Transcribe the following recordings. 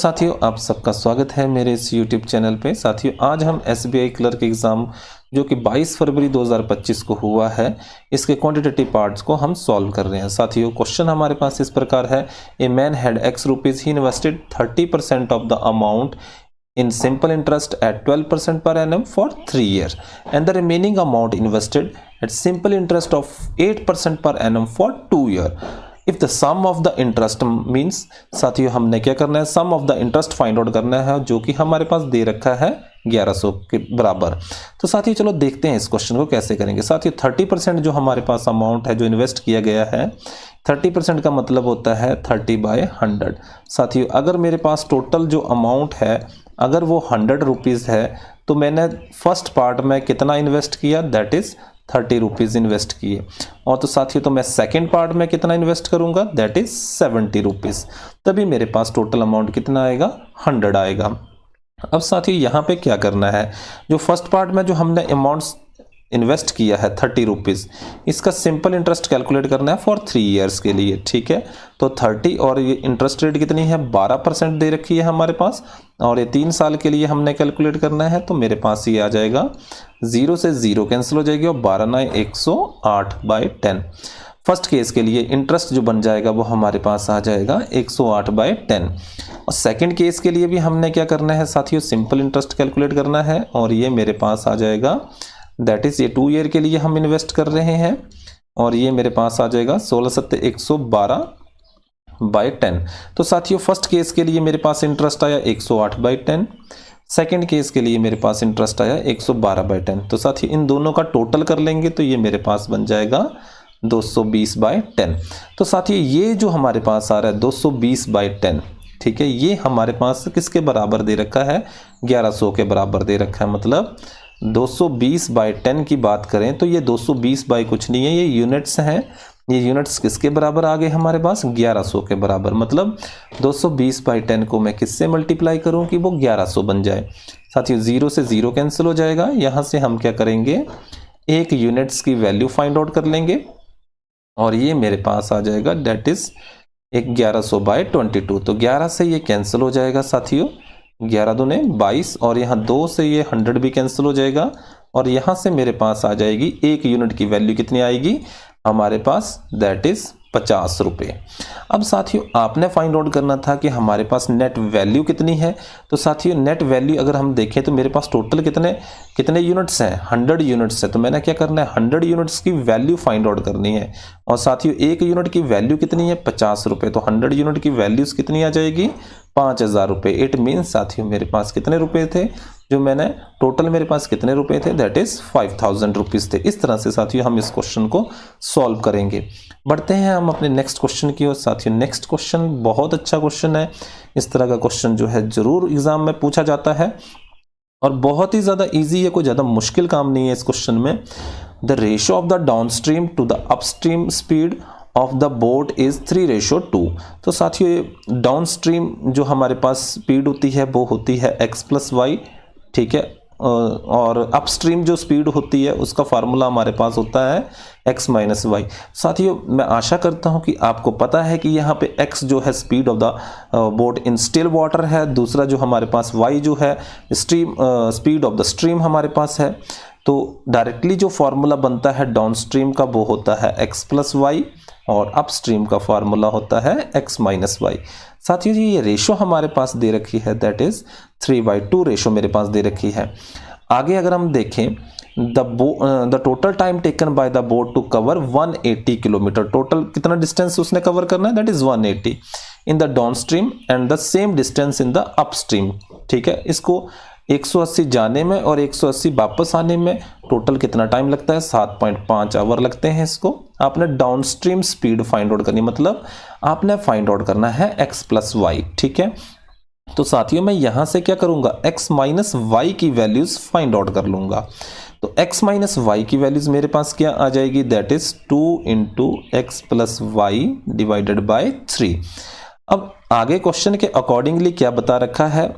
साथियों, आप सबका स्वागत है मेरे इस YouTube चैनल पे। साथियों, आज हम SBI क्लर्क एग्ज़ाम जो कि 22 फरवरी 2025 को हुआ है, इसके क्वांटिटेटिव पार्ट्स को हम सॉल्व कर रहे हैं। साथियों, क्वेश्चन हमारे पास इस प्रकार है। A man had X rupees, he invested 30% of the amount in simple interest at 12% per annum for 3 years and the remaining amount invested at simple interest of 8% per annum for 2 years. If the sum of the interest means, साथियों हमने क्या करना है, sum of the interest find out करना है जो कि हमारे पास दे रखा है 1100 के बराबर। तो साथियों चलो देखते हैं इस क्वेश्चन को कैसे करेंगे। साथियों 30% जो हमारे पास अमाउंट है जो इन्वेस्ट किया गया है, 30% का मतलब होता है 30/100। साथियों अगर मेरे पास टोटल जो अमाउंट है अगर वो 100 रुपीज़ है तो मैंने फर्स्ट पार्ट में कितना इन्वेस्ट किया, दैट इज़ 30 रुपीज़ इन्वेस्ट किए। और तो साथियों तो मैं सेकंड पार्ट में कितना इन्वेस्ट करूंगा, दैट इज़ 70 रुपीज़। तभी मेरे पास टोटल अमाउंट कितना आएगा, 100 आएगा। अब साथियों यहाँ पे क्या करना है, जो फर्स्ट पार्ट में जो हमने अमाउंट्स इन्वेस्ट किया है 30 रुपीज़, इसका सिंपल इंटरेस्ट कैलकुलेट करना है फॉर 3 इयर्स के लिए। ठीक है, तो 30 और ये इंटरेस्ट रेट कितनी है, 12% दे रखी है हमारे पास, और ये 3 साल के लिए हमने कैलकुलेट करना है। तो मेरे पास ये आ जाएगा 0 से 0 कैंसिल हो जाएगी और 12×9 108/10। फर्स्ट केस के लिए इंटरेस्ट जो बन जाएगा वो हमारे पास आ जाएगा 108/10। और सेकंड केस के लिए भी हमने क्या करना है साथियों, सिंपल इंटरेस्ट कैलकुलेट करना है, और ये मेरे पास आ जाएगा दैट इज ये 2 ईयर के लिए हम इन्वेस्ट कर रहे हैं, और ये मेरे पास आ जाएगा 16×7 112/10। तो साथियों फर्स्ट केस के लिए मेरे पास इंटरेस्ट आया 108/10, सेकंड केस के लिए मेरे पास इंटरेस्ट आया 112/10। तो साथियों इन दोनों का टोटल कर लेंगे तो ये मेरे पास बन जाएगा 220/10। तो साथियों ये जो हमारे पास आ रहा है 220/10, ठीक है, ये हमारे पास किसके बराबर दे रखा है, 1100 के बराबर दे रखा है। मतलब 220/10 की बात करें तो ये 220 बाई कुछ नहीं है, ये यूनिट्स हैं। ये यूनिट्स किसके बराबर आ गए हमारे पास, 1100 के बराबर। मतलब 220/10 को मैं किससे मल्टीप्लाई करूं कि वो 1100 बन जाए। साथियों 0 से 0 कैंसिल हो जाएगा। यहां से हम क्या करेंगे, एक यूनिट्स की वैल्यू फाइंड आउट कर लेंगे, और ये मेरे पास आ जाएगा दैट इज 1100/22। तो 11 से ये कैंसिल हो जाएगा साथियों, 11 दूने 22, और यहाँ 2 से ये 100 भी कैंसिल हो जाएगा, और यहाँ से मेरे पास आ जाएगी एक यूनिट की वैल्यू कितनी आएगी हमारे पास, दैट इज 50 रुपये। अब साथियों आपने फाइंड आउट करना था कि हमारे पास नेट वैल्यू कितनी है। तो साथियों नेट वैल्यू अगर हम देखें तो मेरे पास टोटल कितने यूनिट्स हैं, 100 यूनिट्स है। तो मैंने क्या करना है, 100 यूनिट्स की वैल्यू फाइंड आउट करनी है, और साथियों एक यूनिट की वैल्यू कितनी है, 50 रुपये। तो 100 यूनिट की वैल्यूज कितनी आ जाएगी, 5000 रुपये। इट मीन्स साथियों मेरे पास कितने रुपए थे, जो मैंने टोटल मेरे पास कितने रुपए थे, दैट इज 5000 रुपीज़ थे। इस तरह से साथियों हम इस क्वेश्चन को सॉल्व करेंगे। बढ़ते हैं हम अपने नेक्स्ट क्वेश्चन की ओर। साथियों नेक्स्ट क्वेश्चन बहुत अच्छा क्वेश्चन है। इस तरह का क्वेश्चन जो है जरूर एग्जाम में पूछा जाता है, और बहुत ही ज़्यादा ईजी है, कोई ज़्यादा मुश्किल काम नहीं है इस क्वेश्चन में। The ratio of the downstream to the upstream speed of the boat is 3:2। तो साथियों डाउन स्ट्रीम जो हमारे पास स्पीड होती है वो होती है x+y, ठीक है, और अपस्ट्रीम जो स्पीड होती है उसका फार्मूला हमारे पास होता है x-y। साथियों मैं आशा करता हूं कि आपको पता है कि यहाँ पे x जो है speed of the boat in still water है, दूसरा जो हमारे पास y जो है स्पीड ऑफ द स्ट्रीम हमारे पास है। तो डायरेक्टली जो फार्मूला बनता है डाउन स्ट्रीम का वो होता है x+y, और अपस्ट्रीम का फार्मूला होता है x-y। साथियों जी ये रेशो हमारे पास दे रखी है, दैट इज 3/2 रेशो मेरे पास दे रखी है। आगे अगर हम देखें, the total time taken by the boat to cover 180 kilometer, total कितना डिस्टेंस उसने कवर करना है, that is 180 in the down stream and the same distance in the upstream. ठीक है, इसको 180 जाने में और 180 वापस आने में टोटल कितना टाइम लगता है, 7.5 आवर लगते हैं। इसको आपने डाउनस्ट्रीम स्पीड फाइंड आउट करनी, मतलब आपने फाइंड आउट करना है x+y। ठीक है, तो साथियों मैं यहां से क्या करूंगा, x-y की वैल्यूज फाइंड आउट कर लूंगा। तो x-y की वैल्यूज मेरे पास क्या आ जाएगी, दैट इज 2 × x+y / 3। अब आगे क्वेश्चन के अकॉर्डिंगली क्या बता रखा है,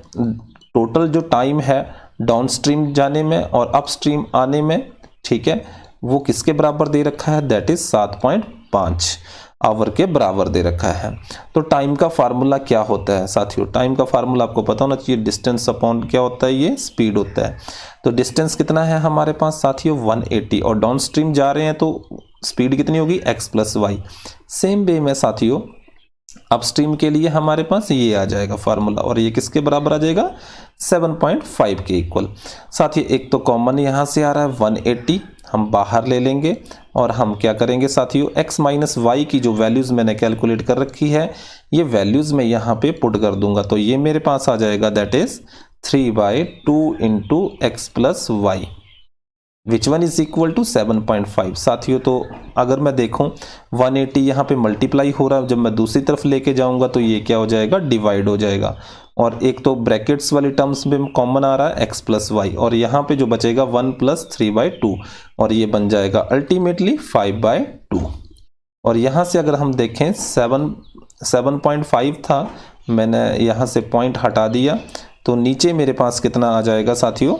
टोटल जो टाइम है डाउनस्ट्रीम जाने में और अपस्ट्रीम आने में, ठीक है, वो किसके बराबर दे रखा है, दैट इज 7.5। आवर के बराबर दे रखा है। तो टाइम का फार्मूला क्या होता है साथियों? टाइम का फार्मूला आपको पता होना चाहिए, डिस्टेंस अपॉन क्या होता है, ये स्पीड होता है। तो डिस्टेंस कितना है हमारे पास साथियों 180, और डाउन स्ट्रीम जा रहे हैं तो स्पीड कितनी होगी x plus y. Same way में साथियों अपस्ट्रीम के लिए हमारे पास ये आ जाएगा फार्मूला, और ये किसके बराबर आ जाएगा 7.5 के इक्वल। साथ ही एक तो कॉमन यहाँ से आ रहा है 180, हम बाहर ले लेंगे और हम क्या करेंगे साथियों x माइनस वाई की जो वैल्यूज़ मैंने कैलकुलेट कर रखी है ये वैल्यूज़ मैं यहाँ पे पुट कर दूंगा। तो ये मेरे पास आ जाएगा that is 3/2 into x plus y which one is equal to 7.5। साथियों तो अगर मैं देखूं 180 यहाँ पे मल्टीप्लाई हो रहा है, जब मैं दूसरी तरफ लेके जाऊंगा तो ये क्या हो जाएगा, डिवाइड हो जाएगा। और एक तो ब्रैकेट्स वाली टर्म्स में कॉमन आ रहा है x प्लस वाई, और यहाँ पे जो बचेगा 1 प्लस 3/2, और ये बन जाएगा अल्टीमेटली 5/2। और यहाँ से अगर हम देखें 7.5 था, मैंने यहाँ से पॉइंट हटा दिया तो नीचे मेरे पास कितना आ जाएगा साथियों,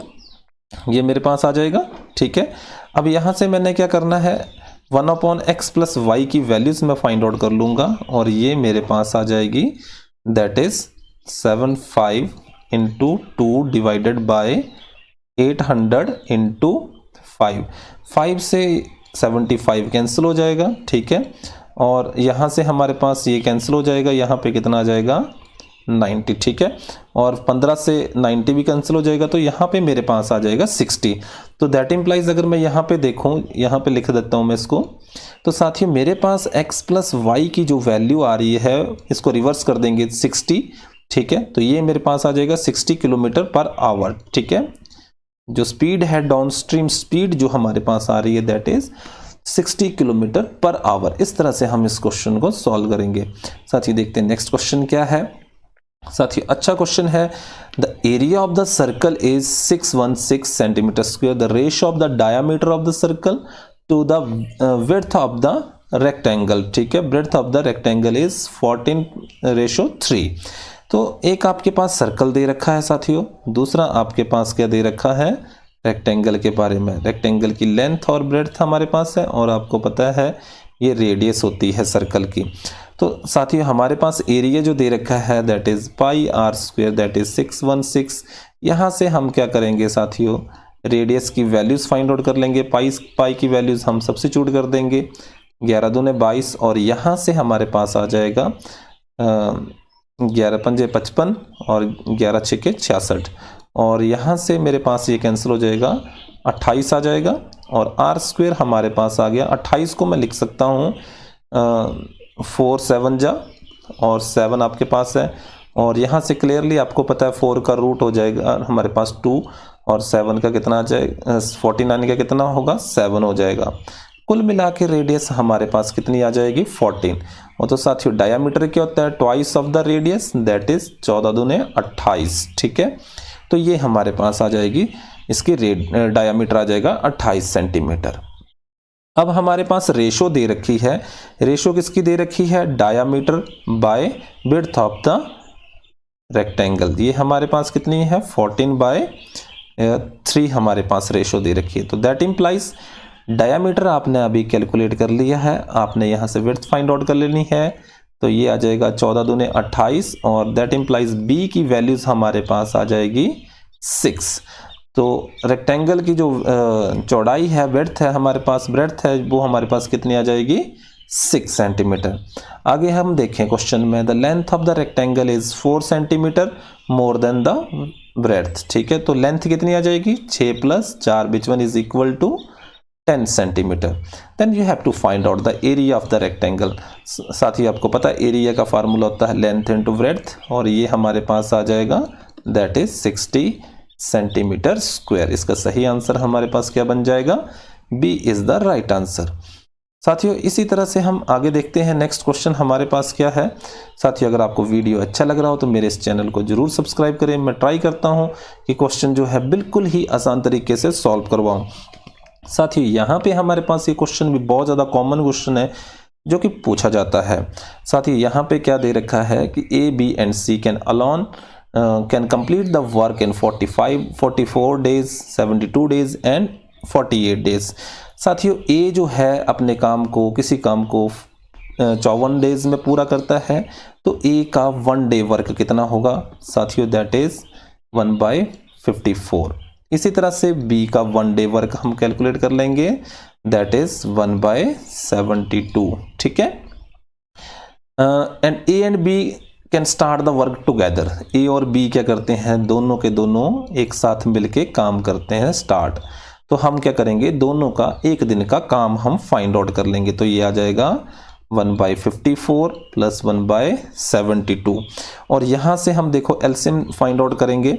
ये मेरे पास आ जाएगा। ठीक है, अब यहाँ से मैंने क्या करना है 1/x प्लस वाई की वैल्यूज मैं फाइंड आउट कर लूँगा, और ये मेरे पास आ जाएगी that is 75 into 2 divided by 800 into 5 से 75 कैंसिल हो जाएगा। ठीक है, और यहाँ से हमारे पास ये कैंसिल हो जाएगा, यहाँ पे कितना आ जाएगा 90। ठीक है, और 15 से 90 भी कैंसिल हो जाएगा, तो यहाँ पे मेरे पास आ जाएगा 60। तो दैट इम्प्लाइज अगर मैं यहाँ पे देखूँ, यहाँ पे लिख देता हूँ मैं इसको, तो साथियों मेरे पास x प्लस वाई की जो वैल्यू आ रही है इसको रिवर्स कर देंगे 60। ठीक है, तो ये मेरे पास आ जाएगा 60 किलोमीटर पर आवर। ठीक है, जो स्पीड है डाउन स्ट्रीम स्पीड जो हमारे पास आ रही है that is 60 kilometre per hour. इस तरह से हम इस क्वेश्चन को सॉल्व करेंगे। साथियों देखते हैं नेक्स्ट क्वेश्चन क्या है। साथियों अच्छा क्वेश्चन है, the area of the circle is 616 centimeter square, the ratio of the diameter of the circle to the width of the rectangle. ठीक है, breadth of the rectangle is 14:3। तो एक आपके पास सर्कल दे रखा है साथियों, दूसरा आपके पास क्या दे रखा है रेक्टेंगल के बारे में। रेक्टेंगल की लेंथ और ब्रेड्थ हमारे पास है, और आपको पता है ये रेडियस होती है सर्कल की। तो साथियों हमारे पास एरिया जो दे रखा है that is pi r square that is 616। यहाँ से हम क्या करेंगे साथियों, रेडियस की वैल्यूज फाइंड आउट कर लेंगे। पाई की वैल्यूज हम सब्स्टिट्यूट कर देंगे, 11 दूने 22, और यहाँ से हमारे पास आ जाएगा 11 पंजे 55 और 11 छक्के 66, और यहाँ से मेरे पास ये कैंसिल हो जाएगा 28 आ जाएगा, और आर स्क्वायर हमारे पास आ गया 28 को मैं लिख सकता हूँ 4 7 जा, और 7 आपके पास है, और यहाँ से क्लियरली आपको पता है 4 का रूट हो जाएगा हमारे पास 2, और 7 का कितना आ जाएगा 49 का कितना होगा 7 हो जाएगा। कुल मिला के रेडियस हमारे पास कितनी आ जाएगी 14। और तो साथियों डायमीटर क्या होता है twice of the radius that is 14 दूने 28। ठीक है, तो ये हमारे पास आ जाएगी, इसकी डायमीटर आ जाएगा 28 सेंटीमीटर। अब हमारे पास रेशो दे रखी है, रेशो किसकी दे रखी है diameter by width of the rectangle. ये हमारे पास कितनी है 14/3 हमारे पास रेशो दे रखी है। तो दैट इम्प्लाइज डायमीटर आपने अभी कैलकुलेट कर लिया है, आपने यहाँ से विड्थ फाइंड आउट कर लेनी है, तो ये आ जाएगा 14 दूने 28, और दैट इम्प्लाइज बी की वैल्यूज हमारे पास आ जाएगी 6। तो रेक्टेंगल की जो चौड़ाई है विड्थ है हमारे पास, ब्रेड्थ है वो हमारे पास कितनी आ जाएगी 6 सेंटीमीटर। आगे हम देखें क्वेश्चन में, the length of the rectangle is 4 centimetre more than the breadth. ठीक है, तो लेंथ कितनी आ जाएगी 6 + 4 which one is equal to 10 centimeter. Then you have to find out the area of the rectangle. साथ ही आपको पता है एरिया का फार्मूला होता है लेंथ इंटू ब्रेड्थ, और ये हमारे पास आ जाएगा दैट इज 60 सेंटीमीटर स्क्वायर। इसका सही आंसर हमारे पास क्या बन जाएगा, B is the right answer. साथियों इसी तरह से हम आगे देखते हैं नेक्स्ट क्वेश्चन हमारे पास क्या है। साथियों अगर आपको वीडियो अच्छा लग रहा हो तो मेरे इस चैनल को जरूर सब्सक्राइब करें। मैं ट्राई करता हूं कि क्वेश्चन जो है बिल्कुल ही आसान तरीके से सॉल्व करवाऊं। साथियों यहाँ पे हमारे पास ये क्वेश्चन भी बहुत ज़्यादा कॉमन क्वेश्चन है जो कि पूछा जाता है। साथियों यहाँ पे क्या दे रखा है कि A B and C can complete the work in 44 days 72 days and 48 days. साथियों ए जो है अपने काम को किसी काम को 54 डेज में पूरा करता है, तो ए का 1 डे वर्क कितना होगा साथियों, दैट इज 1/54। इसी तरह से बी का 1 डे वर्क हम कैलकुलेट कर लेंगे, दैट इज 1/72। ठीक है, and A and B can start the work together. A और बी क्या करते हैं, दोनों के दोनों एक साथ मिलके काम करते हैं स्टार्ट। तो हम क्या करेंगे, दोनों का एक दिन का काम हम फाइंड आउट कर लेंगे। तो ये आ जाएगा 1/54 प्लस 1/72। और यहाँ से हम देखो एलसीएम फाइंड आउट करेंगे।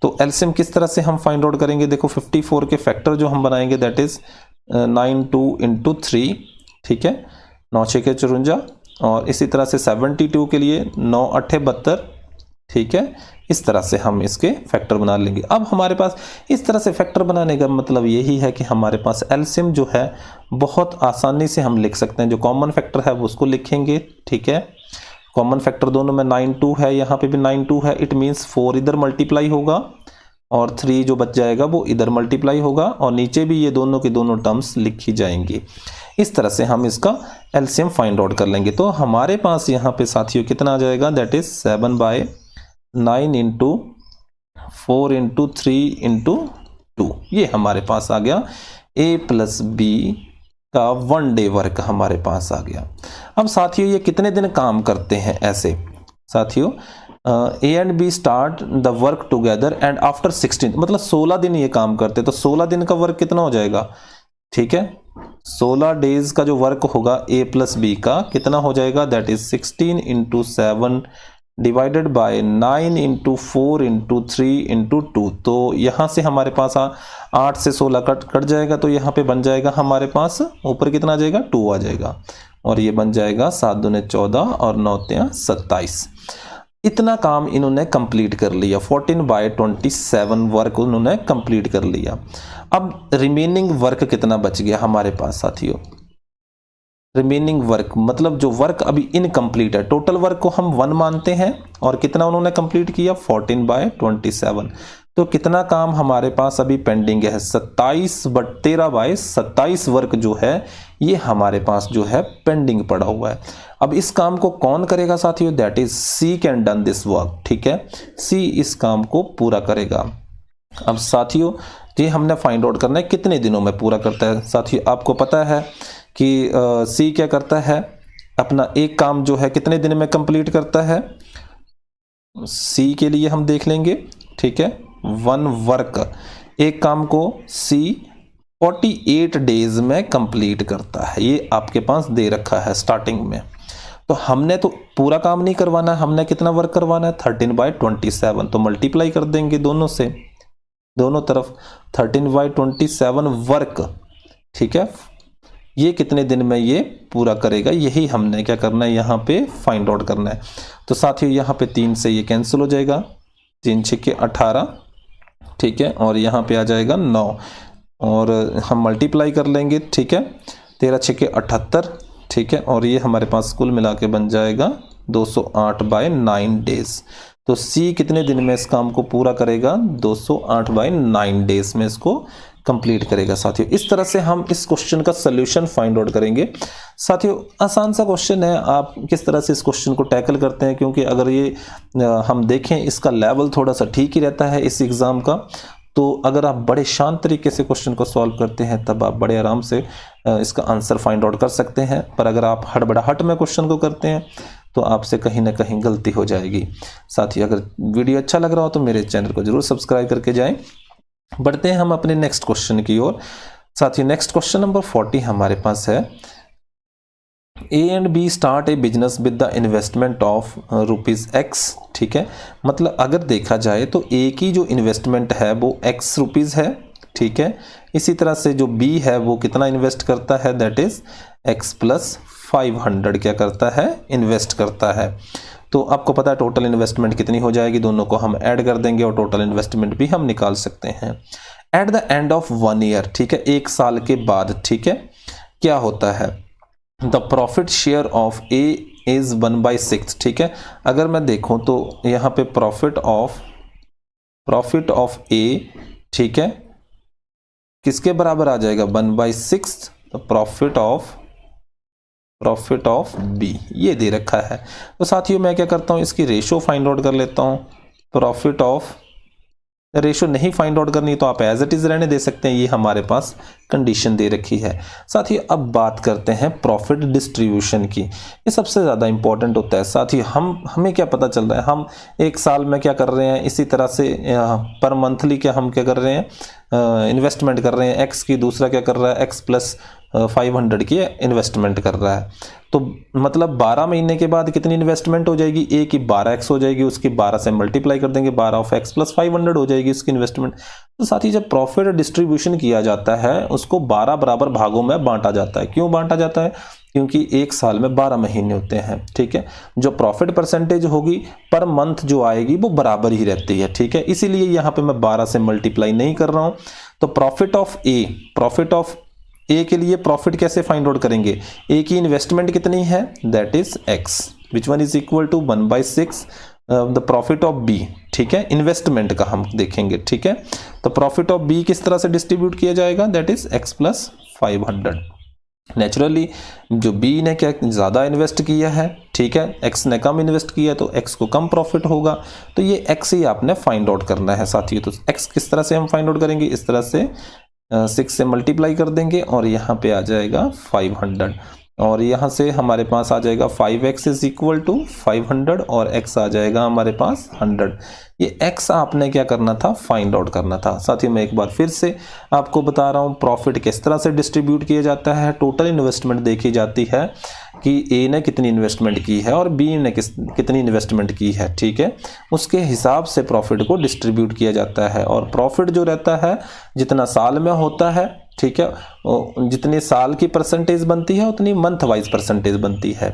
तो एलसीएम किस तरह से हम फाइंड आउट करेंगे, देखो 54 के फैक्टर जो हम बनाएंगे दैट इज 92 × 3। ठीक है, 9 6 के 54। और इसी तरह से 72 के लिए 9 8 72। ठीक है, इस तरह से हम इसके फैक्टर बना लेंगे। अब हमारे पास इस तरह से फैक्टर बनाने का मतलब यही है कि हमारे पास एलसीएम जो है बहुत आसानी से हम लिख सकते हैं। जो कॉमन फैक्टर है वो उसको लिखेंगे। ठीक है, कॉमन फैक्टर दोनों में 92 है, यहाँ पे भी 92 है। इट मीन्स 4 इधर मल्टीप्लाई होगा और 3 जो बच जाएगा वो इधर मल्टीप्लाई होगा, और नीचे भी ये दोनों की दोनों टर्म्स लिखी जाएंगी। इस तरह से हम इसका एलसीएम फाइंड आउट कर लेंगे। तो हमारे पास यहाँ पे साथियों कितना आ जाएगा, दैट इज 7/9 × 4 × 3 × 2। ये हमारे पास आ गया ए प्लस बी का 1 डे वर्क हमारे पास आ गया। अब साथियों ये कितने दिन काम करते हैं ऐसे, साथियों A and B start the work together and after 16, मतलब 16 दिन ये काम करते हैं। तो 16 दिन का वर्क कितना हो जाएगा, ठीक है, 16 डेज का जो वर्क होगा ए प्लस बी का कितना हो जाएगा, दैट इज 16 × 7 डिवाइडेड बाय 9 × 4 × 3 × 2। तो यहाँ से हमारे पास 8 से 16 कट जाएगा, तो यहाँ पे बन जाएगा हमारे पास ऊपर कितना आ जाएगा, 2 आ जाएगा, और ये बन जाएगा 7 दूने 14 और 9 तिया 27। इतना काम इन्होंने कंप्लीट कर लिया, 14/27 वर्क उन्होंने कंप्लीट कर लिया। अब रिमेनिंग वर्क कितना बच गया हमारे पास साथियों, रिमेनिंग वर्क मतलब जो वर्क अभी इनकम्प्लीट है, टोटल वर्क को हम 1 मानते हैं, और कितना उन्होंने कंप्लीट किया 14/27। तो कितना काम हमारे पास अभी पेंडिंग है, 13/27 वर्क जो है ये हमारे पास जो है पेंडिंग पड़ा हुआ है। अब इस काम को कौन करेगा साथियों, that is C can done this work. ठीक है, सी इस काम को पूरा करेगा। अब साथियों ये हमने फाइंड आउट करना है कितने दिनों में पूरा करता है। साथियों आपको पता है कि सी क्या करता है, अपना एक काम जो है कितने दिन में कंप्लीट करता है, सी के लिए हम देख लेंगे। ठीक है, 1 वर्क, एक काम को सी 48 डेज में कंप्लीट करता है, ये आपके पास दे रखा है स्टार्टिंग में। तो हमने तो पूरा काम नहीं करवाना है, हमने कितना वर्क करवाना है 13/27। तो मल्टीप्लाई कर देंगे दोनों से, दोनों तरफ 13/27 वर्क। ठीक है, ये कितने दिन में ये पूरा करेगा, यही हमने क्या करना है यहाँ पे फाइंड आउट करना है। तो साथियों यहाँ पे 3 से ये कैंसिल हो जाएगा, 3 6 18। ठीक है, और यहाँ पे आ जाएगा 9, और हम मल्टीप्लाई कर लेंगे। ठीक है, 13 6 78। ठीक है, और ये हमारे पास कुल मिला के बन जाएगा 208/9 डेज। तो सी कितने दिन में इस काम को पूरा करेगा, 208/9 डेज में इसको कंप्लीट करेगा। साथियों इस तरह से हम इस क्वेश्चन का सॉल्यूशन फाइंड आउट करेंगे। साथियों आसान सा क्वेश्चन है, आप किस तरह से इस क्वेश्चन को टैकल करते हैं, क्योंकि अगर ये हम देखें इसका लेवल थोड़ा सा ठीक ही रहता है इस एग्ज़ाम का। तो अगर आप बड़े शांत तरीके से क्वेश्चन को सॉल्व करते हैं तब आप बड़े आराम से इसका आंसर फाइंड आउट कर सकते हैं। पर अगर आप हड़बड़ाहट में क्वेश्चन को करते हैं तो आपसे कहीं ना कहीं गलती हो जाएगी। साथ ही अगर वीडियो अच्छा लग रहा हो तो मेरे चैनल को जरूर सब्सक्राइब करके जाएं। बढ़ते हैं हम अपने नेक्स्ट क्वेश्चन की ओर। साथ ही नेक्स्ट क्वेश्चन नंबर 40 हमारे पास है, A and B start a business with the investment of ₹X। ठीक है, मतलब अगर देखा जाए तो ए की जो इन्वेस्टमेंट है वो X रुपीज़ है। ठीक है, इसी तरह से जो बी है वो कितना इन्वेस्ट करता है, दैट इज X + 500 क्या करता है, इन्वेस्ट करता है। तो आपको पता है टोटल इन्वेस्टमेंट कितनी हो जाएगी, दोनों को हम ऐड कर देंगे और टोटल इन्वेस्टमेंट भी हम निकाल सकते हैं। At the end of 1 year, ठीक है, 1 साल के बाद, ठीक है, क्या होता है, the profit share of A is 1/6। ठीक है, अगर मैं देखूं तो यहाँ पे प्रॉफिट ऑफ ए, ठीक है, किसके बराबर आ जाएगा, 1/6। The profit of profit of B ये दे रखा है। तो साथियों मैं क्या करता हूँ, इसकी रेशो फाइंड आउट कर लेता हूँ। प्रॉफिट ऑफ, रेशो नहीं फाइंड आउट करनी तो आप एज इट इज रहने दे सकते हैं, ये हमारे पास कंडीशन दे रखी है। साथ ही अब बात करते हैं प्रॉफिट डिस्ट्रीब्यूशन की, ये सबसे ज़्यादा इंपॉर्टेंट होता है। साथ ही हमें क्या पता चल रहा है, हम एक साल में क्या कर रहे हैं, इसी तरह से पर मंथली क्या हम क्या कर रहे हैं, इन्वेस्टमेंट कर रहे हैं एक्स की, दूसरा क्या कर रहा है एक्स प्लस 500 की इन्वेस्टमेंट कर रहा है। तो मतलब 12 महीने के बाद कितनी इन्वेस्टमेंट हो जाएगी, ए की 12x हो जाएगी, उसकी 12 से मल्टीप्लाई कर देंगे, 12 ऑफ x प्लस 500 हो जाएगी इसकी इन्वेस्टमेंट। तो साथ ही जब प्रॉफिट डिस्ट्रीब्यूशन किया जाता है उसको 12 बराबर भागों में बांटा जाता है। क्यों बांटा जाता है, क्योंकि एक साल में 12 महीने होते हैं, ठीक है। जो प्रॉफिट परसेंटेज होगी पर मंथ जो आएगी वो बराबर ही रहती है, ठीक है। इसीलिए यहाँ पे मैं 12 से मल्टीप्लाई नहीं कर रहा हूँ। तो प्रॉफिट ऑफ ए के लिए प्रॉफिट कैसे फाइंड आउट करेंगे, ए की इन्वेस्टमेंट कितनी है, that is x, which one is equal to 1/6 the profit of B, ठीक है। इन्वेस्टमेंट का हम देखेंगे, ठीक है। तो प्रॉफिट ऑफ बी किस तरह से डिस्ट्रीब्यूट किया जाएगा, that is x plus 500। Naturally जो बी ने क्या ज़्यादा इन्वेस्ट किया है, ठीक है, एक्स ने कम इन्वेस्ट किया तो एक्स को कम प्रॉफिट होगा। तो ये एक्स ही आपने फाइंड आउट करना है साथियों। तो एक्स किस तरह से हम फाइंड आउट करेंगे, इस तरह से 6 से मल्टीप्लाई कर देंगे और यहाँ पे आ जाएगा 500 और यहाँ से हमारे पास आ जाएगा 5x इज इक्वल टू 500 और x आ जाएगा हमारे पास 100। ये x आपने क्या करना था, फाइंड आउट करना था। साथ ही मैं एक बार फिर से आपको बता रहा हूँ प्रॉफिट किस तरह से डिस्ट्रीब्यूट किया जाता है। टोटल इन्वेस्टमेंट देखी जाती है कि A ने कितनी इन्वेस्टमेंट की है और B ने कितनी इन्वेस्टमेंट की है, ठीक है। उसके हिसाब से प्रॉफिट को डिस्ट्रीब्यूट किया जाता है और प्रॉफिट जो रहता है जितना साल में होता है, ठीक है, जितनी साल की परसेंटेज बनती है उतनी मंथ वाइज परसेंटेज बनती है।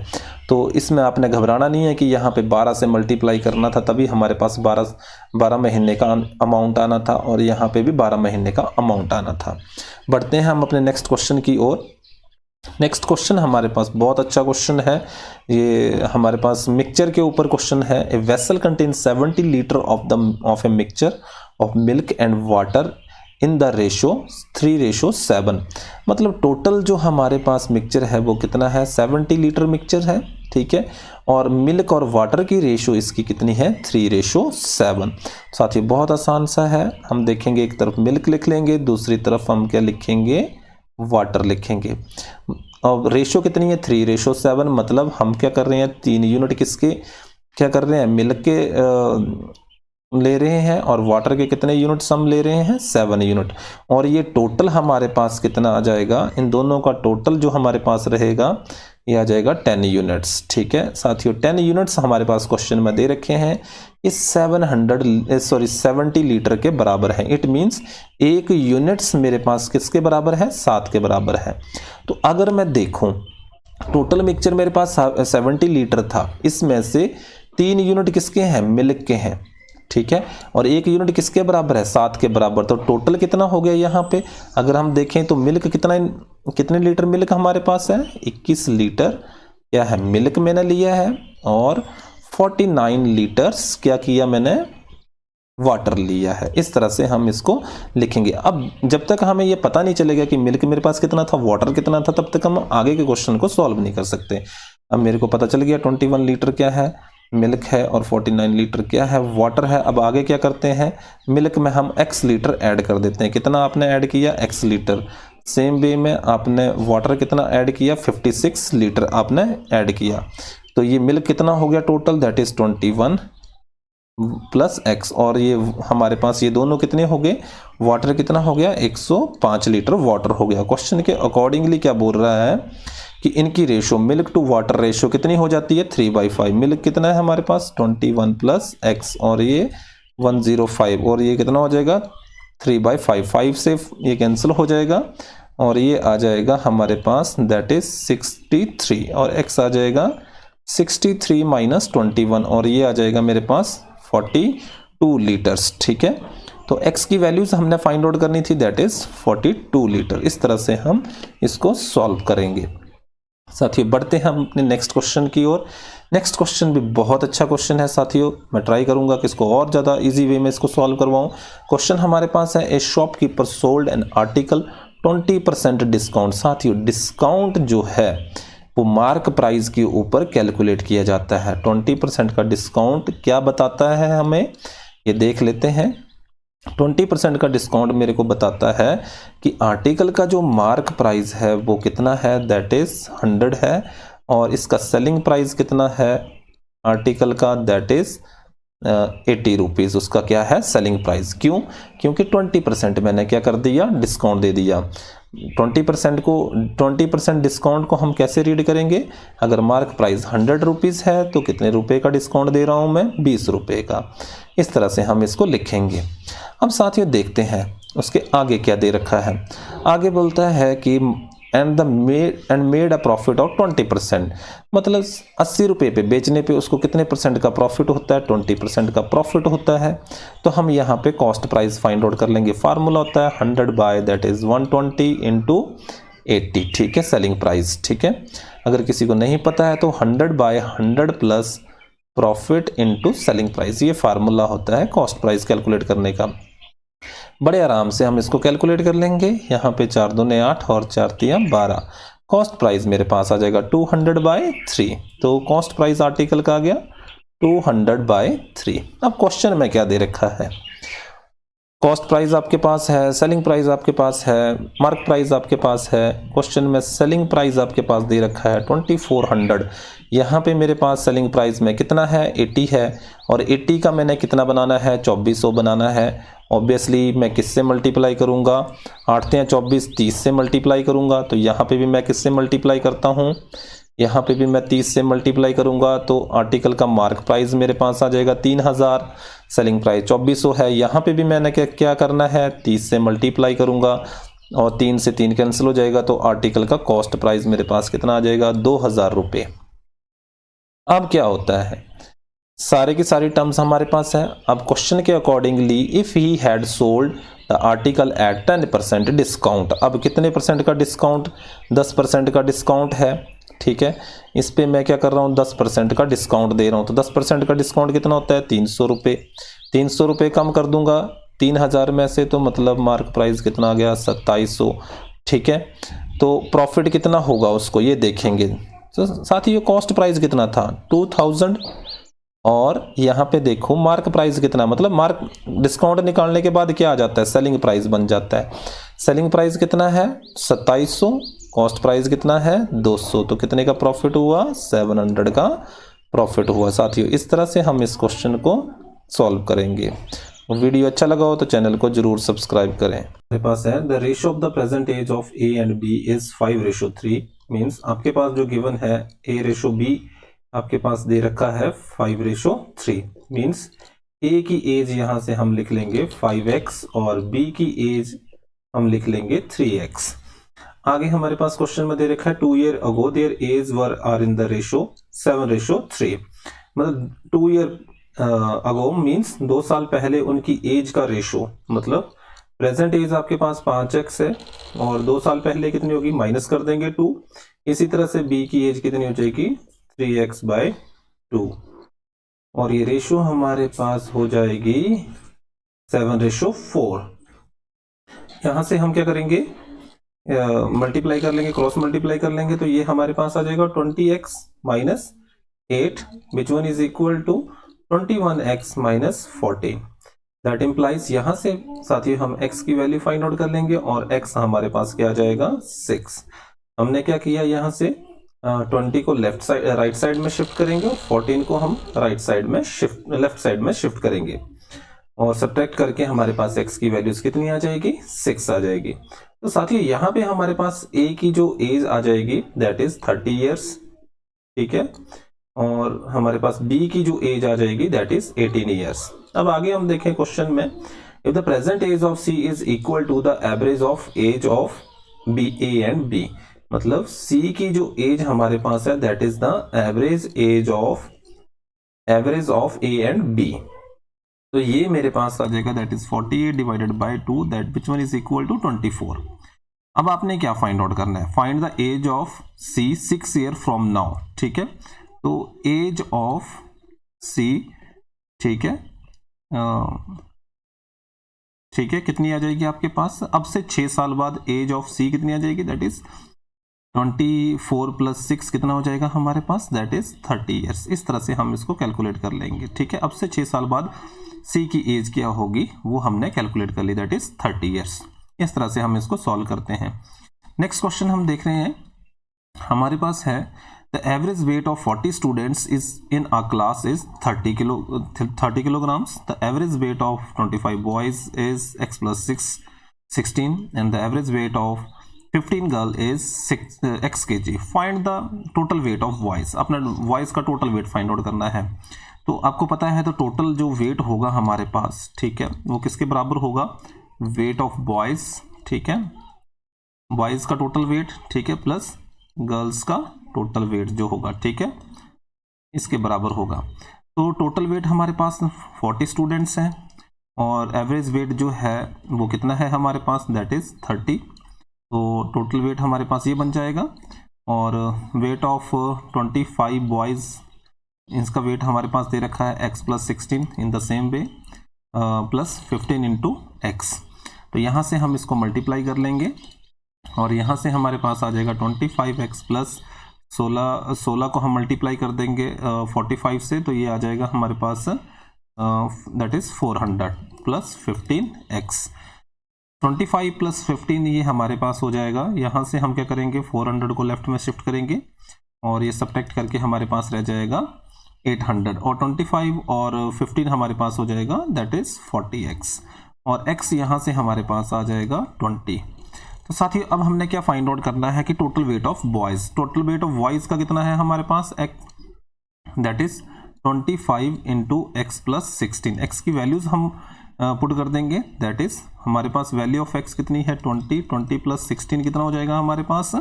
तो इसमें आपने घबराना नहीं है कि यहाँ पे 12 से मल्टीप्लाई करना था तभी हमारे पास 12 महीने का अमाउंट आना था और यहाँ पे भी 12 महीने का अमाउंट आना था। बढ़ते हैं हम अपने नेक्स्ट क्वेश्चन की ओर। नेक्स्ट क्वेश्चन हमारे पास बहुत अच्छा क्वेश्चन है, ये हमारे पास मिक्सचर के ऊपर क्वेश्चन है। A vessel contain 70 litre of a mixture of milk and water in the ratio 3:7। मतलब टोटल जो हमारे पास मिक्सचर है वो कितना है, 70 लीटर मिक्सचर है, ठीक है। और मिल्क और वाटर की रेशो इसकी कितनी है, 3:7। साथ ही बहुत आसान सा है, हम देखेंगे एक तरफ मिल्क लिख लेंगे, दूसरी तरफ हम क्या लिखेंगे, वाटर लिखेंगे। और रेशो कितनी है, 3:7। मतलब हम क्या कर रहे हैं, 3 यूनिट किसके क्या कर रहे हैं, मिल्क के ले रहे हैं और वाटर के कितने यूनिट्स हम ले रहे हैं, 7 यूनिट। और ये टोटल हमारे पास कितना आ जाएगा, इन दोनों का टोटल जो हमारे पास रहेगा ये आ जाएगा 10 यूनिट्स, ठीक है। साथियों 10 यूनिट्स हमारे पास क्वेश्चन में दे रखे हैं, इस 70 लीटर के बराबर है। इट मीन्स 1 यूनिट्स मेरे पास किसके बराबर है, 7 के बराबर है। तो अगर मैं देखूं टोटल मिक्सचर मेरे पास 70 लीटर था, इसमें से 3 यूनिट किसके हैं, मिल्क के हैं, ठीक है। और 1 यूनिट किसके बराबर है, 7 के बराबर। तो टोटल कितना हो गया यहाँ पे, अगर हम देखें तो मिल्क कितने लीटर मिल्क हमारे पास है, 21 लीटर क्या है मिल्क मैंने लिया है और 49 लीटर्स क्या किया मैंने, वाटर लिया है। इस तरह से हम इसको लिखेंगे। अब जब तक हमें ये पता नहीं चलेगा कि मिल्क मेरे पास कितना था, वाटर कितना था, तब तक हम आगे के क्वेश्चन को सॉल्व नहीं कर सकते। अब मेरे को पता चल गया 21 लीटर क्या है, मिल्क है, और 49 लीटर क्या है, वाटर है। अब आगे क्या करते हैं, मिल्क में हम x लीटर ऐड कर देते हैं। कितना आपने ऐड किया, x लीटर। सेम वे में आपने वाटर कितना ऐड किया, 56 लीटर आपने ऐड किया। तो ये मिल्क कितना हो गया total, that is 21 plus x। और ये हमारे पास ये दोनों कितने हो गए, वाटर कितना हो गया, 105 लीटर वाटर हो गया। क्वेश्चन के अकॉर्डिंगली क्या बोल रहा है कि इनकी ratio milk to water ratio कितनी हो जाती है, 3/5। मिल्क कितना है हमारे पास, 21 प्लस x और ये 105 और ये कितना हो जाएगा, 3/5। 5 से ये कैंसिल हो जाएगा और ये आ जाएगा हमारे पास दैट इज 63 और x आ जाएगा 63 माइनस 21 और ये आ जाएगा मेरे पास 42 लीटर्स, ठीक है। तो x की वैल्यूज हमने फाइंड आउट करनी थी, दैट इज 42 लीटर। इस तरह से हम इसको सॉल्व करेंगे। साथियों बढ़ते हैं हम अपने नेक्स्ट क्वेश्चन की ओर। नेक्स्ट क्वेश्चन भी बहुत अच्छा क्वेश्चन है साथियों, मैं ट्राई करूंगा कि इसको और ज़्यादा इजी वे में इसको सॉल्व करवाऊं। क्वेश्चन हमारे पास है, ए shopkeeper sold an article 20% discount. साथियों डिस्काउंट जो है वो मार्क प्राइस के ऊपर कैलकुलेट किया जाता है। 20% का डिस्काउंट क्या बताता है हमें, ये देख लेते हैं। 20% का डिस्काउंट मेरे को बताता है कि आर्टिकल का जो मार्क प्राइस है वो कितना है, दैट इज 100 है, और इसका सेलिंग प्राइस कितना है आर्टिकल का, दैट इज 80 रुपीज़ उसका क्या है सेलिंग प्राइस। क्यों? क्योंकि 20% मैंने क्या कर दिया, डिस्काउंट दे दिया। 20% डिस्काउंट को हम कैसे रीड करेंगे, अगर मार्क प्राइस 100 रुपीज़ है तो कितने रुपए का डिस्काउंट दे रहा हूं मैं, 20 रुपए का। इस तरह से हम इसको लिखेंगे। अब साथियों देखते हैं उसके आगे क्या दे रखा है। आगे बोलता है कि and made a profit of 20%, मतलब 80 रुपये पे बेचने पे उसको कितने परसेंट का प्रॉफिट होता है, 20% का प्रॉफिट होता है। तो हम यहाँ पे कॉस्ट प्राइस फाइंड आउट कर लेंगे। फार्मूला होता है 100 बाय दैट इज 120 इंटू 80, ठीक है, सेलिंग प्राइस, ठीक है। अगर किसी को नहीं पता है तो 100 by 100 plus profit into selling price, ये फार्मूला होता है कॉस्ट प्राइस कैलकुलेट करने का। बड़े आराम से हम इसको कैलकुलेट कर लेंगे। यहाँ पे 4 दूने 8 और 4 तिया 12। कॉस्ट प्राइस मेरे पास आ जाएगा 200 बाय 3। तो कॉस्ट प्राइस आर्टिकल का आ गया 200 बाय 3। अब क्वेश्चन में क्या दे रखा है, कॉस्ट प्राइस आपके पास है, सेलिंग प्राइस आपके पास है, मार्क प्राइस आपके पास है। क्वेश्चन में सेलिंग प्राइस आपके पास दे रखा है 2400। यहाँ पे मेरे पास सेलिंग प्राइस में कितना है, 80 है, और 80 का मैंने कितना बनाना है, 2400 बनाना है। ऑब्वियसली मैं किससे मल्टीप्लाई करूँगा, 8 तिया 24, 30 से मल्टीप्लाई करूँगा। तो यहाँ पे भी मैं किससे मल्टीप्लाई करता हूँ, यहाँ पे भी मैं 30 से मल्टीप्लाई करूँगा। तो आर्टिकल का मार्क प्राइस मेरे पास आ जाएगा 3000, सेलिंग प्राइस 2400 है। यहाँ पे भी मैंने क्या करना है, 30 से मल्टीप्लाई करूँगा, और 3 से 3 कैंसिल हो जाएगा। तो आर्टिकल का कॉस्ट प्राइस मेरे पास कितना आ जाएगा, 2000 रुपये। अब क्या होता है, सारे की सारी टर्म्स हमारे पास है। अब क्वेश्चन के accordingly if he had sold the article at 10% discount, अब कितने परसेंट का डिस्काउंट, 10% का डिस्काउंट है, ठीक है। इस पे मैं क्या कर रहा हूँ, 10% का डिस्काउंट दे रहा हूँ। तो 10% का डिस्काउंट कितना होता है, 300 रुपये। 300 रुपये कम कर दूंगा 3000 में से, तो मतलब मार्क प्राइस कितना आ गया, 2700, ठीक है। तो प्रॉफिट कितना होगा उसको ये देखेंगे। तो साथ ही ये कॉस्ट प्राइस कितना था, 2000, और यहाँ पे देखो मार्क प्राइस कितना, मतलब मार्क डिस्काउंट निकालने के बाद क्या आ जाता है, सेलिंग प्राइस बन जाता है। सेलिंग प्राइस कितना है, 2700, कॉस्ट प्राइस कितना है, 200। तो कितने का प्रॉफिट हुआ, 700 का प्रॉफिट हुआ। साथियों इस तरह से हम इस क्वेश्चन को सॉल्व करेंगे। वीडियो अच्छा लगा हो तो चैनल को जरूर सब्सक्राइब करें। मेरे पास है the ratio of the present age of A and B is 5:3। Means आपके पास जो गिवन है ए रेशो बी आपके पास दे रखा है 5:3। मीन्स ए की एज यहां से हम लिख लेंगे 5x और बी की एज हम लिख लेंगे 3x। आगे हमारे पास क्वेश्चन में दे रखा है 2 year ago their age were are in the ratio 7:3। मतलब 2 year ago मीन्स 2 साल पहले उनकी एज का रेशो, मतलब प्रेजेंट एज आपके पास 5x है और 2 साल पहले कितनी होगी, माइनस कर देंगे 2। इसी तरह से बी की एज कितनी हो जाएगी, 3x/2, और ये रेशो हमारे पास हो जाएगी 7:4। यहां से हम क्या करेंगे, मल्टीप्लाई कर लेंगे, क्रॉस मल्टीप्लाई कर लेंगे, तो ये हमारे पास आ जाएगा 20x - 8 which one is equal to 21x - 14। That implies, यहां से साथियों हम x की वैल्यू फाइंड आउट कर लेंगे और x हमारे पास क्या आ जाएगा, 6। हमने क्या किया, यहां से 20 को लेफ्ट साइड राइट साइड में शिफ्ट करेंगे और 14 को हम राइट साइड में लेफ्ट साइड में शिफ्ट करेंगे, और सब्ट्रैक्ट करके हमारे पास x की वैल्यूज कितनी आ जाएगी, 6 आ जाएगी। तो साथियों यहाँ पे हमारे पास a की जो एज आ जाएगी दैट इज 30 इयर्स, ठीक है, और हमारे पास b की जो एज आ जाएगी दैट इज 18 इयर्स। अब आगे हम देखें क्वेश्चन में, if the present age of c is equal to the average of age of b a and b, मतलब c की जो एज हमारे पास है that is the average age of a and b। तो ये मेरे पास आ जाएगा that is 48 divided by 2 that which one is equal to 24। अब आपने क्या फाइंड आउट करना है, find the age of C 6 year from now, ठीक है। तो एज ऑफ सी, ठीक है, ठीक है, कितनी आ जाएगी आपके पास, अब से 6 साल बाद एज ऑफ सी कितनी आ जाएगी, दैट इज 24 + 6 कितना हो जाएगा हमारे पास, दैट इज 30 ईयर्स। इस तरह से हम इसको कैलकुलेट कर लेंगे, ठीक है। अब से 6 साल बाद सी की एज क्या होगी वो हमने कैलकुलेट कर ली, दैट इज 30 ईयर्स। इस तरह से हम इसको सॉल्व करते हैं। नेक्स्ट क्वेश्चन हम देख रहे हैं, हमारे पास है the average weight of 40 students is in a class is 30 kilograms। The average weight of 25 boys is x + 6 16 and the average weight of 15 girl is x kg। Find the total weight of boys. अपना boys का total weight find out करना है। तो आपको पता है तो total जो वेट होगा हमारे पास, ठीक है, वो किसके बराबर होगा, वेट ऑफ बॉयज, ठीक है, बॉयज का टोटल वेट, ठीक है, प्लस गर्ल्स का टोटल वेट जो होगा, ठीक है, इसके बराबर होगा। तो टोटल वेट हमारे पास 40 स्टूडेंट्स हैं और एवरेज वेट जो है वो कितना है हमारे पास, दैट इज 30। तो टोटल वेट हमारे पास ये बन जाएगा। और वेट ऑफ 25 बॉयज, इसका वेट हमारे पास दे रखा है x + 16 in the same way plus 15 × x। तो यहाँ से हम इसको मल्टीप्लाई कर लेंगे और यहाँ से हमारे पास आ जाएगा 25x + 16 को हम मल्टीप्लाई कर देंगे 45 से, तो ये आ जाएगा हमारे पास दैट इज 400 + 15x। 25 + 15 ये हमारे पास हो जाएगा। यहाँ से हम क्या करेंगे, 400 को लेफ्ट में शिफ्ट करेंगे और ये सब्ट्रैक्ट करके हमारे पास रह जाएगा 800 और 25 और 15 हमारे पास हो जाएगा दैट इज 40x और x यहाँ से हमारे पास आ जाएगा 20। तो साथियों अब हमने क्या फाइंड आउट करना है कि total weight of boys, total weight of boys का कितना है हमारे पास, x that is 25 × x + 16। x की वैल्यूज हम पुट कर देंगे, दैट इज हमारे पास वैल्यू ऑफ x कितनी है 20 + 16 कितना हो जाएगा हमारे पास,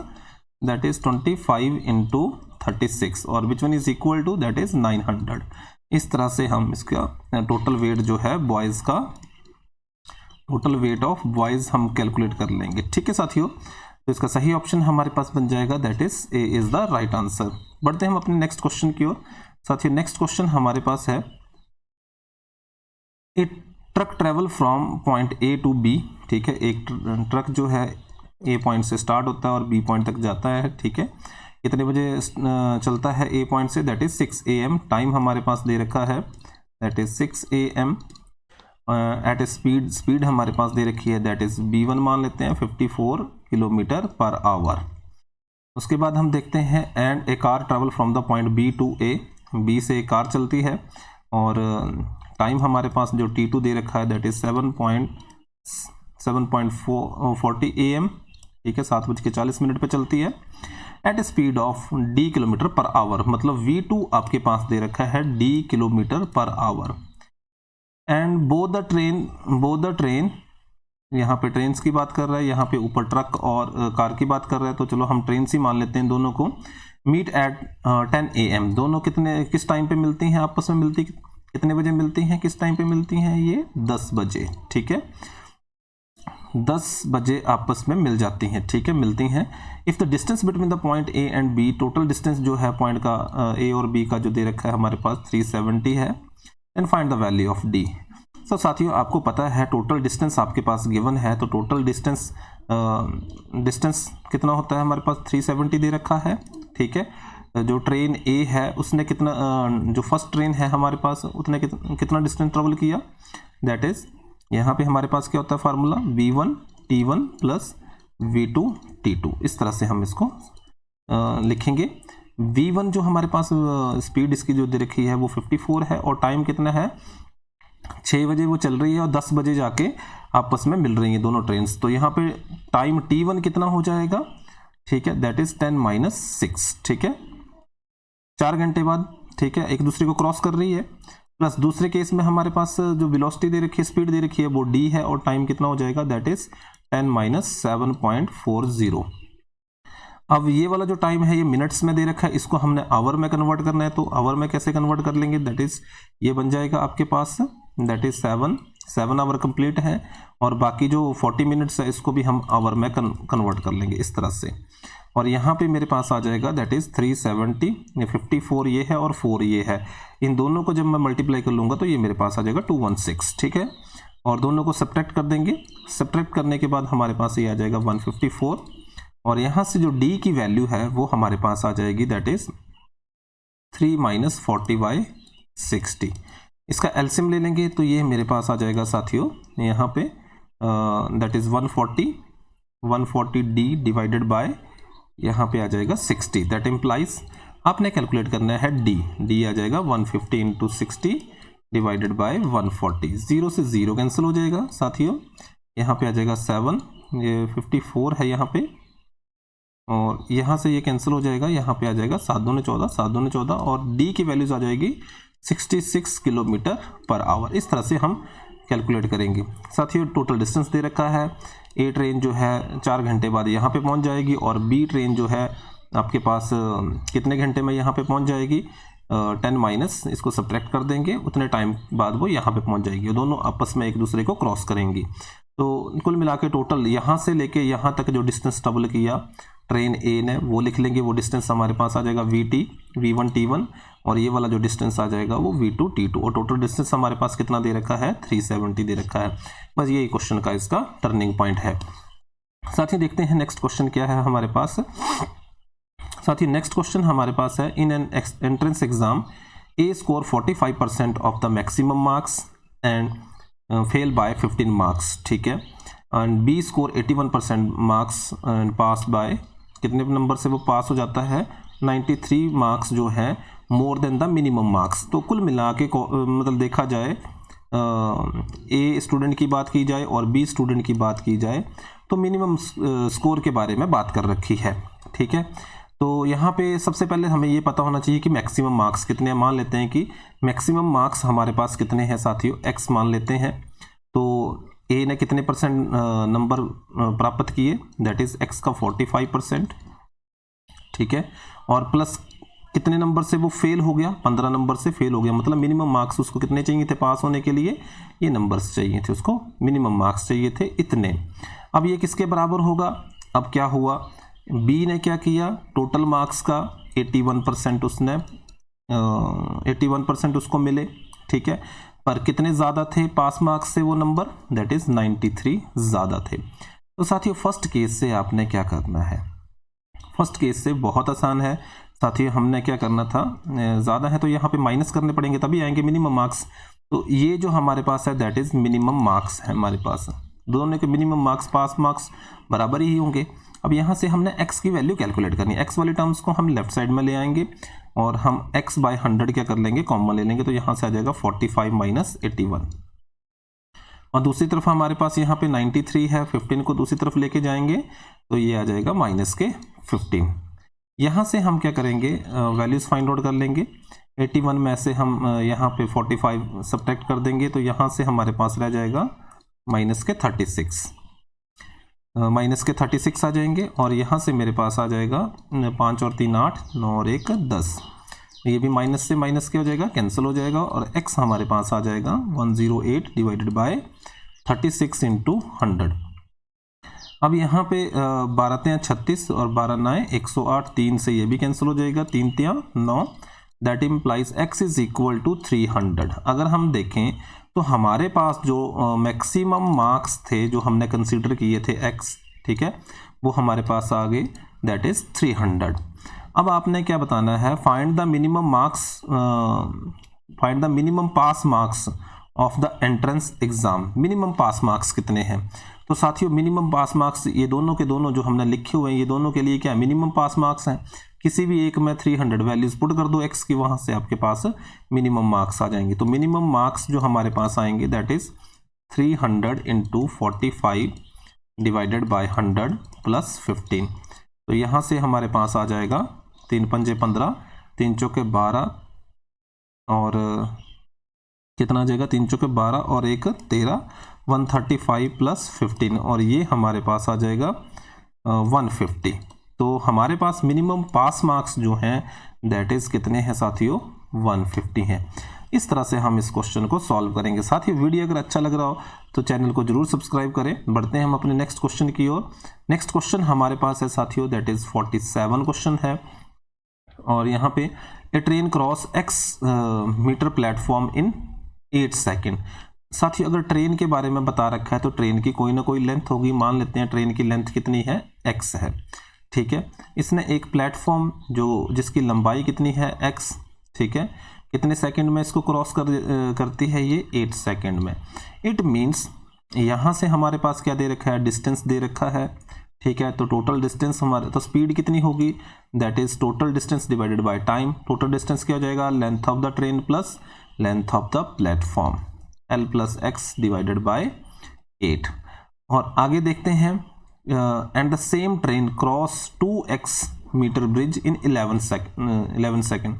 दैट इज 25 × 36 और which one is equal to that is 900। इस तरह से हम इसका टोटल वेट जो है बॉयज का, टोटल वेट ऑफ बॉयज हम कैलकुलेट कर लेंगे, ठीक है साथियों। तो इसका सही ऑप्शन हमारे पास बन जाएगा, that is a is the right answer. बढ़ते हैं हम अपने नेक्स्ट क्वेश्चन की ओर। साथियों नेक्स्ट क्वेश्चन हमारे पास है, a truck travel from point A to B, ठीक है, एक ट्रक जो है ए पॉइंट से स्टार्ट होता है और बी पॉइंट तक जाता है, ठीक है, कितने बजे चलता है ए पॉइंट से, दैट इज 6 AM। टाइम हमारे पास दे रखा है that is 6 AM। At a speed हमारे पास दे रखी है दैट इज B1 मान लेते हैं 54 km/h। उसके बाद हम देखते हैं and a car travel from the point B to A, B से एक कार चलती है और टाइम हमारे पास जो T2 दे रखा है दैट इज 7:40 AM, ठीक है, 7:40 पे चलती है at a speed of D km/h। मतलब V2 आपके पास दे रखा है D km/h। And both the train, यहाँ पे ट्रेन्स की बात कर रहा है, यहाँ पे ऊपर ट्रक और कार की बात कर रहा है, तो चलो हम ट्रेन ही मान लेते हैं दोनों को। मीट एट 10 AM, दोनों किस टाइम पे मिलती हैं, आपस में मिलती कितने बजे मिलती हैं, किस टाइम पे मिलती हैं, ये 10 बजे, ठीक है, 10 बजे आपस में मिल जाती हैं, ठीक है, मिलती हैं। If the distance between the point A and B, total distance जो है पॉइंट का ए और बी का जो दे रखा है हमारे पास 370 है, and find the value of D. So साथियों आपको पता है टोटल डिस्टेंस आपके पास गिवन है, तो टोटल डिस्टेंस कितना होता है हमारे पास 370 दे रखा है, ठीक है। जो ट्रेन ए है उसने कितना, जो फर्स्ट ट्रेन है हमारे पास उसने कितना डिस्टेंस ट्रेवल किया, दैट इज यहाँ पे हमारे पास क्या होता है formula V1 T1 plus V2 T2। इस तरह से हम इसको लिखेंगे। V1 जो हमारे पास स्पीड इसकी जो दे रखी है वो 54 है और टाइम कितना है 6 बजे वो चल रही है और 10 बजे जाके आपस में मिल रही हैं दोनों ट्रेन। तो यहाँ पे टाइम T1 कितना हो जाएगा, ठीक है, दैट इज 10-6, ठीक है, 4 घंटे बाद, ठीक है, एक दूसरे को क्रॉस कर रही है। प्लस दूसरे केस में हमारे पास जो वेलोसिटी दे रखी है, स्पीड दे रखी है वो d है और टाइम कितना हो जाएगा, दैट इज 10-7.40। अब ये वाला जो टाइम है ये मिनट्स में दे रखा है, इसको हमने आवर में कन्वर्ट करना है, तो आवर में कैसे कन्वर्ट कर लेंगे, दैट इज ये बन जाएगा आपके पास दैट इज 7 आवर कंप्लीट है और बाकी जो 40 मिनट्स है इसको भी हम आवर में कन्वर्ट कर लेंगे इस तरह से। और यहाँ पे मेरे पास आ जाएगा दैट इज 370, 54 ये है और 4 ये है, इन दोनों को जब मैं मल्टीप्लाई कर लूँगा तो ये मेरे पास आ जाएगा 216, ठीक है, और दोनों को सब्ट्रैक्ट कर देंगे। सब्ट्रैक्ट करने के बाद हमारे पास ये आ जाएगा 154 और यहाँ से जो d की वैल्यू है वो हमारे पास आ जाएगी, दैट इज 3 - 40/60। इसका एलसीएम ले लेंगे तो ये मेरे पास आ जाएगा साथियों यहाँ पे that is 140 d divided by यहाँ पे आ जाएगा 60। दैट इम्प्लाइज आपने कैलकुलेट करना है d आ जाएगा 150 × 60 डिवाइडेड बाय 140। 0 से 0 कैंसिल हो जाएगा साथियों, यहाँ पे आ जाएगा 7, ये 54 है यहाँ पे, और यहाँ से ये कैंसिल हो जाएगा, यहाँ पे आ जाएगा 7 दूने 14, 7 दूने 14, और d की वैल्यूज आ जाएगी 66 km/h। इस तरह से हम कैलकुलेट करेंगे। साथियों टोटल डिस्टेंस दे रखा है, ए ट्रेन जो है 4 घंटे बाद यहाँ पे पहुँच जाएगी, और बी ट्रेन जो है आपके पास कितने घंटे में यहाँ पे पहुँच जाएगी, 10 माइनस इसको सब्ट्रैक्ट कर देंगे, उतने टाइम बाद वो यहाँ पे पहुँच जाएगी। दोनों आपस में एक दूसरे को क्रॉस करेंगी। तो कुल मिला के टोटल यहाँ से लेके यहाँ तक जो डिस्टेंस ट्रेवल किया ट्रेन ए ने वो लिख लेंगे, वो डिस्टेंस हमारे पास आ जाएगा v1 t1, और ये वाला जो डिस्टेंस आ जाएगा वो v2 t2, और टोटल डिस्टेंस हमारे पास कितना दे रखा है, 370 दे रखा है। बस यही क्वेश्चन का इसका टर्निंग पॉइंट है। साथ ही देखते हैं नेक्स्ट क्वेश्चन क्या है हमारे पास। साथ ही नेक्स्ट क्वेश्चन हमारे पास है, in an entrance exam A score 45% of the maximum marks and fail by 15 marks, ठीक है, and B score 81% marks and pass by, कितने नंबर से वो पास हो जाता है, 93 मार्क्स जो है more than the minimum marks. तो कुल मिला के मतलब देखा जाए ए स्टूडेंट की बात की जाए और बी स्टूडेंट की बात की जाए तो मिनिमम स्कोर के बारे में बात कर रखी है, ठीक है। तो यहाँ पे सबसे पहले हमें ये पता होना चाहिए कि मैक्सिमम मार्क्स कितने हैं। मान लेते हैं कि मैक्सिमम मार्क्स हमारे पास कितने हैं साथियों, x मान लेते हैं। तो ए ने कितने परसेंट नंबर प्राप्त किए, दैट इज x का 45%, ठीक है, और प्लस कितने नंबर से वो फेल हो गया, 15 नंबर से फेल हो गया, मतलब मिनिमम मार्क्स उसको कितने चाहिए थे पास होने के लिए, ये नंबर्स चाहिए थे उसको, मिनिमम मार्क्स चाहिए थे इतने। अब ये किसके बराबर होगा, अब क्या हुआ, बी ने क्या किया, टोटल मार्क्स का 81% उसने 81% उसको मिले, ठीक है, पर कितने ज़्यादा थे पास मार्क्स से वो नंबर, दैट इज 93 ज़्यादा थे। तो साथियों फर्स्ट केस से आपने क्या करना है, फर्स्ट केस से बहुत आसान है साथियों, हमने क्या करना था, ज़्यादा है तो यहाँ पे माइनस करने पड़ेंगे तभी आएंगे मिनिमम मार्क्स। तो ये जो हमारे पास है दैट इज मिनिमम मार्क्स है हमारे पास, दोनों के मिनिमम मार्क्स पास मार्क्स बराबर ही होंगे। अब यहाँ से हमने x की वैल्यू कैलकुलेट करनी है, x वाली टर्म्स को हम लेफ्ट साइड में ले आएंगे और हम x बाय 100 क्या कर लेंगे, कॉमन ले लेंगे, तो यहाँ से आ जाएगा 45 - 81, और दूसरी तरफ हमारे पास यहाँ पे 93 है, 15 को दूसरी तरफ लेके जाएंगे तो ये आ जाएगा माइनस के 15। यहाँ से हम क्या करेंगे, वैल्यूज फाइंड आउट कर लेंगे, 81 में से हम यहाँ पे 45 सब्ट्रैक्ट कर देंगे तो यहाँ से हमारे पास रह जाएगा माइनस के 36, माइनस के 36 आ जाएंगे, और यहाँ से मेरे पास आ जाएगा 5 और 3 8, 9 और 1 10, ये भी माइनस से माइनस क्या हो जाएगा, कैंसिल हो जाएगा, और x हमारे पास आ जाएगा 108 डिवाइडेड बाय 36 × 100। अब यहाँ पे 12 × 36 और 12 × 9 108, 3 से ये भी कैंसिल हो जाएगा, 3 × 9, that implies x is equal to 300। अगर हम देखें तो हमारे पास जो मैक्सिमम मार्क्स थे जो हमने कंसीडर किए थे x, ठीक है, वो हमारे पास आ गए, दैट इज 300। अब आपने क्या बताना है, find the minimum marks, find the minimum pass marks of the entrance exam. Minimum pass marks कितने हैं, तो साथियों मिनिमम पास मार्क्स ये दोनों के दोनों जो हमने लिखे हुए हैं ये दोनों के लिए क्या मिनिमम पास मार्क्स हैं। किसी भी एक में 300 वैल्यूज पुट कर दो x की, वहां से आपके पास मिनिमम मार्क्स आ जाएंगे। तो मिनिमम मार्क्स जो हमारे पास आएंगे that is 300 × 45 divided by 100 plus 15। तो यहाँ से हमारे पास आ जाएगा 3 पंजे 15, 3 चौके 12, और कितना आ जाएगा, 3 चौके 12 और 1 13, 135 प्लस 15, और ये हमारे पास आ जाएगा 150। तो हमारे पास मिनिमम पास मार्क्स जो हैं दैट इज कितने हैं साथियों, 150 हैं। इस तरह से हम इस क्वेश्चन को सॉल्व करेंगे। साथियों वीडियो अगर अच्छा लग रहा हो तो चैनल को जरूर सब्सक्राइब करें। बढ़ते हैं हम अपने नेक्स्ट क्वेश्चन की ओर। नेक्स्ट क्वेश्चन हमारे पास है साथियों दैट इज 47 क्वेश्चन है, और यहाँ पे a train cross x metre platform in 8 second. साथियों अगर ट्रेन के बारे में बता रखा है तो ट्रेन की कोई ना कोई लेंथ होगी। मान लेते हैं ट्रेन की लेंथ कितनी है, x है, ठीक है। इसने एक प्लेटफॉर्म जो जिसकी लंबाई कितनी है x, ठीक है, कितने सेकंड में इसको क्रॉस करती है ये 8 सेकंड में। इट मीन्स यहाँ से हमारे पास क्या दे रखा है, डिस्टेंस दे रखा है, ठीक है। तो टोटल डिस्टेंस हमारे, तो स्पीड कितनी होगी, that is total distance divided by time. Total distance क्या हो जाएगा, length of the train plus length of the platform, L plus x divided by 8। और आगे देखते हैं, and the same train cross 2x meter bridge in 11 second.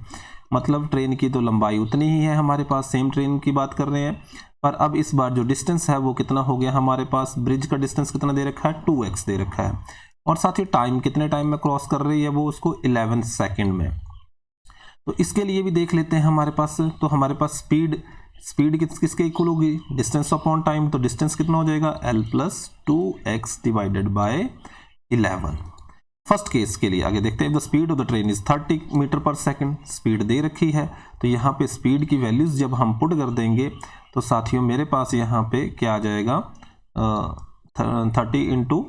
मतलब train की तो लंबाई उतनी ही है हमारे पास, सेम ट्रेन की बात कर रहे हैं, पर अब इस बार जो डिस्टेंस है वो कितना हो गया हमारे पास, ब्रिज का डिस्टेंस कितना दे रखा है, 2x दे रखा है, और साथ ही टाइम कितने टाइम में क्रॉस कर रही है वो, उसको 11 सेकेंड में। तो इसके लिए भी देख लेते हैं हमारे पास, तो हमारे पास स्पीड किसके इक्वल होगी, डिस्टेंस अपॉन टाइम। तो डिस्टेंस कितना हो जाएगा, L plus 2x divided by 11। First case के लिए आगे देखते हैं, the speed of the train is 30 meter per second, speed दे रखी है। तो यहाँ पे स्पीड की वैल्यूज जब हम पुट कर देंगे तो साथियों मेरे पास यहाँ पे क्या आ जाएगा, 30 into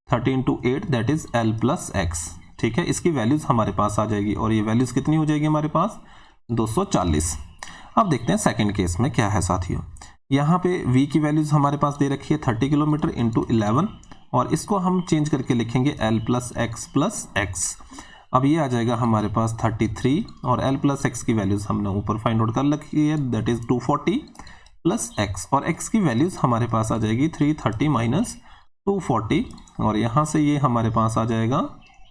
8 that is L plus x, ठीक है। इसकी वैल्यूज हमारे पास आ जाएगी, और ये वैल्यूज कितनी हो जाएगी हमारे पास, 240। अब देखते हैं सेकंड केस में क्या है साथियों। यहाँ पे v की वैल्यूज हमारे पास दे रखी है 30 किलोमीटर इंटू 11, और इसको हम चेंज करके लिखेंगे L प्लस एक्स। अब ये आ जाएगा हमारे पास 33, और L प्लस एक्स की वैल्यूज हमने ऊपर फाइंड आउट कर रखी है, दैट इज 240 प्लस एक्स, और x की वैल्यूज हमारे पास आ जाएगी 330 माइनस 240, और यहाँ से ये हमारे पास आ जाएगा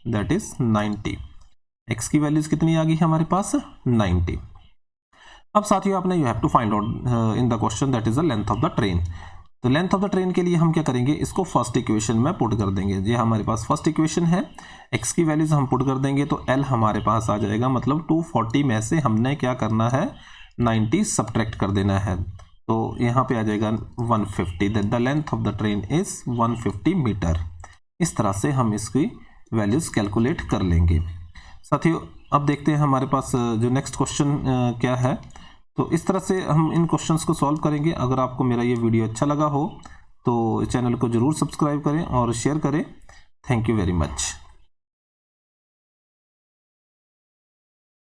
दैट इज 90। x की वैल्यूज कितनी आ गई हमारे पास, 90। अब साथियों आपने you have to find out in the question that is the length of the train. तो लेंथ ऑफ द ट्रेन के लिए हम क्या करेंगे, इसको फर्स्ट इक्वेशन में पुट कर देंगे। ये हमारे पास फर्स्ट इक्वेशन है, x की वैल्यूज हम पुट कर देंगे तो L हमारे पास आ जाएगा, मतलब 240 में से हमने क्या करना है, 90 सब्ट्रैक्ट कर देना है, तो यहाँ पे आ जाएगा 150, that the length of the train is 150 meter. इस तरह से हम इसकी वैल्यूज कैलकुलेट कर लेंगे। साथियों अब देखते हैं हमारे पास जो नेक्स्ट क्वेश्चन क्या है। तो इस तरह से हम इन क्वेश्चंस को सॉल्व करेंगे। अगर आपको मेरा ये वीडियो अच्छा लगा हो तो चैनल को ज़रूर सब्सक्राइब करें और शेयर करें। Thank you very much.